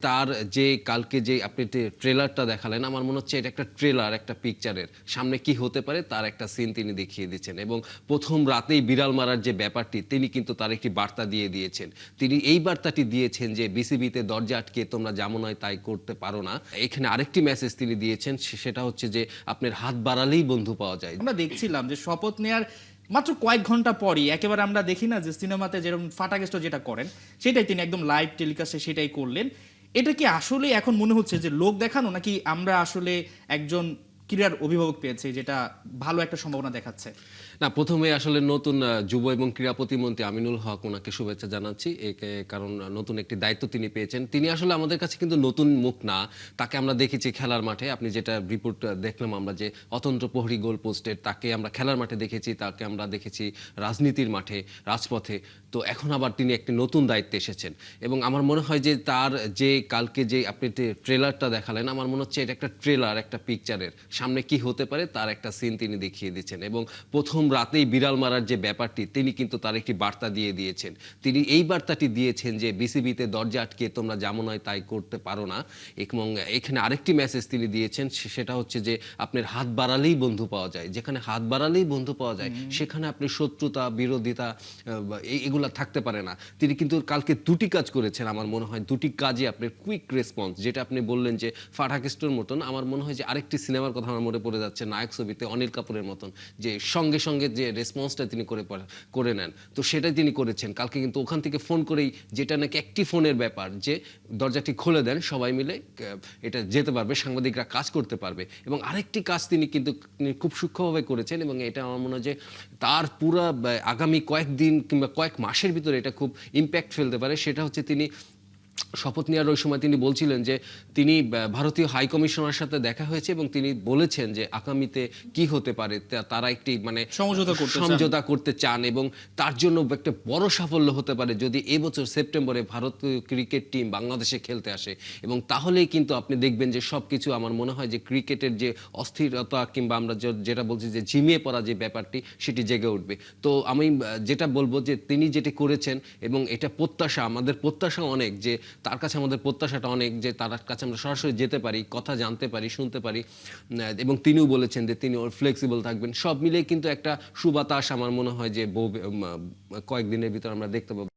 তার যে কালকে যে আপনি ট্রেলারটা দেখালেন, আমার মনে হচ্ছে এটা একটা ট্রেলার, একটা পিকচারের সামনে কি হতে পারে তার একটা সিন তিনি দেখিয়ে দিচ্ছেন। এবং প্রথম রাতেই বিড়াল মারার যে ব্যাপারটি, তিনি কিন্তু তার একটি বার্তা দিয়ে দিয়েছেন। তিনি এই বার্তাটি দিয়েছেন যে বিসিবিতে দরজা আটকে তোমরা যেমন হয় তাই করতে পারো না। এখানে আরেকটি মেসেজ তিনি দিয়েছেন, সেটা হচ্ছে যে আপনার হাত বাড়ালেই বন্ধু পাওয়া যায়। আমরা দেখছিলাম যে শপথ নেয়ার মাত্র কয়েক ঘন্টা পরই একেবারে আমরা দেখি না যে সিনেমাতে যেরকম ফাটাকেস্ট যেটা করেন সেটাই তিনি একদম লাইভ টেলিকাস্টে সেটাই করলেন। এটা কি আসলে এখন মনে হচ্ছে যে লোক দেখানো, নাকি আমরা আসলে একজন ক্রীড়ার অভিভাবক পেয়েছি যেটা ভালো একটা সম্ভাবনা দেখাচ্ছে? না, প্রথমে আসলে নতুন যুব এবং ক্রীড়া প্রতিমন্ত্রী আমিনুল হক, ওনাকে শুভেচ্ছা জানাচ্ছি। কারণ নতুন একটি দায়িত্ব তিনি পেয়েছেন। তিনি আসলে আমাদের কাছে কিন্তু নতুন মুখ না। তাকে আমরা দেখেছি খেলার মাঠে। আপনি যেটা রিপোর্ট দেখলাম আমরা, যে অতন্ত্র প্রহরী গোল পোস্টের, তাকে আমরা খেলার মাঠে দেখেছি, তাকে আমরা দেখেছি রাজনীতির মাঠে, রাজপথে। তো এখন আবার তিনি একটি নতুন দায়িত্বে এসেছেন। এবং আমার মনে হয় যে তার যে কালকে যে আপনি ট্রেলারটা দেখালেন, আমার মনে হচ্ছে এটা একটা ট্রেলার, একটা পিকচারের সামনে কি হতে পারে তার একটা সিন তিনি দেখিয়ে দিচ্ছেন। এবং প্রথম রাতেই বিড়াল মারার যে ব্যাপারটি, তিনি কিন্তু তার একটি বার্তা দিয়ে দিয়েছেন। তিনি এই বার্তাটি দিয়েছেন যে বিসিবিতে দরজা আটকে তোমরা যেমন হয় তাই করতে পারো না। এবং এখানে আরেকটি মেসেজ তিনি দিয়েছেন, সেটা হচ্ছে যে আপনার হাত বাড়ালেই বন্ধু পাওয়া যায়। যেখানে হাত বাড়ালেই বন্ধু পাওয়া যায়, সেখানে আপনি শত্রুতা, বিরোধিতা এগুলা থাকতে পারে না। তিনি কিন্তু কালকে দুটি কাজ করেছেন। আমার মনে হয় দুটি কাজে আপনার কুইক রেসপন্স, যেটা আপনি বললেন যে ফাটাকেস্টোর মতন, আমার মনে হয় যে আরেকটি সিনেমার কথা আমার মনে পড়ে যাচ্ছে, নায়ক ছবিতে অনিল কাপুরের মতন, যে সঙ্গে সঙ্গে যে রেসপন্সটা তিনি করে নেন। তো সেটাই তিনি করেছেন কালকে। কিন্তু ওখান থেকে ফোন করেই, যেটা নাকি একটি ফোনের ব্যাপার, যে দরজাটি খুলে দেন, সবাই মিলে এটা যেতে পারবে, সাংবাদিকরা কাজ করতে পারবে। এবং আরেকটি কাজ তিনি কিন্তু খুব সূক্ষ্মভাবে করেছেন, এবং এটা আমার মনে হয় যে তার পুরো আগামী কয়েকদিন কিংবা কয়েক মাসের ভিতরে এটা খুব ইম্প্যাক্ট ফেলতে পারে। সেটা হচ্ছে তিনি শপথ নেওয়ার ওই সময় তিনি বলছিলেন যে তিনি ভারতীয় হাই কমিশনার সাথে দেখা হয়েছে, এবং তিনি বলেছেন যে আগামীতে কি হতে পারে তারা একটি মানে সমঝোতা করতে চান, এবং তার জন্য একটা বড় সাফল্য হতে পারে যদি এবছর সেপ্টেম্বরে ভারতীয় ক্রিকেট টিম বাংলাদেশে খেলতে আসে। এবং তাহলেই কিন্তু আপনি দেখবেন যে সবকিছু, আমার মনে হয় যে ক্রিকেটের যে অস্থিরতা কিংবা আমরা যেটা বলছি যে ঝিমিয়ে পড়া যে ব্যাপারটি, সেটি জেগে উঠবে। তো আমি যেটা বলবো যে তিনি যেটি করেছেন, এবং এটা প্রত্যাশা, আমাদের প্রত্যাশা অনেক, যে তার কাছে আমাদের প্রত্যাশাটা অনেক, যে তার কাছে আমরা সরাসরি যেতে পারি, কথা জানতে পারি, শুনতে পারি। এবং তিনিও বলেছেন যে তিনি ওর ফ্লেক্সিবল থাকবেন। সব মিলিয়ে কিন্তু একটা সুবাতাস আমার মনে হয় যে কয়েকদিনের ভিতর আমরা দেখতে পাবো।